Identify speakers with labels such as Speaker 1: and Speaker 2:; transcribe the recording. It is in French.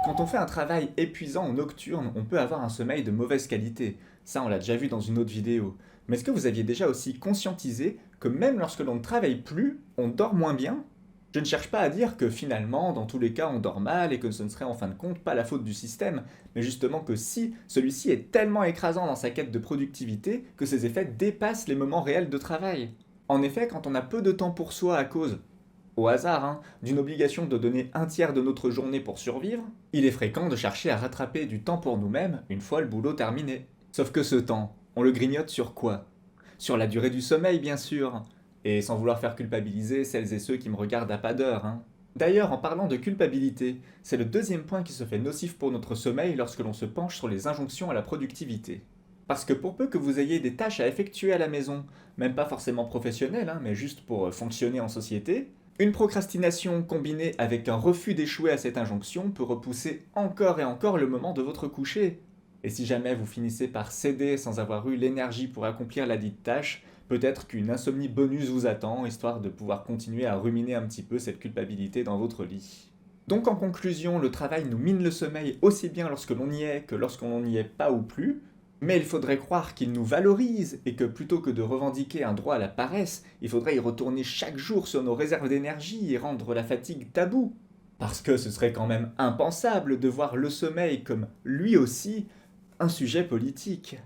Speaker 1: Quand on fait un travail épuisant ou nocturne, on peut avoir un sommeil de mauvaise qualité. Ça, on l'a déjà vu dans une autre vidéo. Mais est-ce que vous aviez déjà aussi conscientisé que même lorsque l'on ne travaille plus, on dort moins bien? Je ne cherche pas à dire que finalement, dans tous les cas, on dort mal et que ce ne serait en fin de compte pas la faute du système, mais justement que si celui-ci est tellement écrasant dans sa quête de productivité que ses effets dépassent les moments réels de travail. En effet, quand on a peu de temps pour soi à cause au hasard, d'une obligation de donner un tiers de notre journée pour survivre, il est fréquent de chercher à rattraper du temps pour nous-mêmes une fois le boulot terminé. Sauf que ce temps, on le grignote sur quoi? Sur la durée du sommeil, bien sûr. Et sans vouloir faire culpabiliser celles et ceux qui me regardent à pas d'heure. D'ailleurs, en parlant de culpabilité, c'est le deuxième point qui se fait nocif pour notre sommeil lorsque l'on se penche sur les injonctions à la productivité. Parce que pour peu que vous ayez des tâches à effectuer à la maison, même pas forcément professionnelles, mais juste pour fonctionner en société, une procrastination combinée avec un refus d'échouer à cette injonction peut repousser encore et encore le moment de votre coucher. Et si jamais vous finissez par céder sans avoir eu l'énergie pour accomplir la dite tâche, peut-être qu'une insomnie bonus vous attend, histoire de pouvoir continuer à ruminer un petit peu cette culpabilité dans votre lit. Donc en conclusion, le travail nous mine le sommeil aussi bien lorsque l'on y est que lorsqu'on n'y est pas ou plus, mais il faudrait croire qu'il nous valorise et que plutôt que de revendiquer un droit à la paresse, il faudrait y retourner chaque jour sur nos réserves d'énergie et rendre la fatigue tabou. Parce que ce serait quand même impensable de voir le sommeil comme, lui aussi, un sujet politique.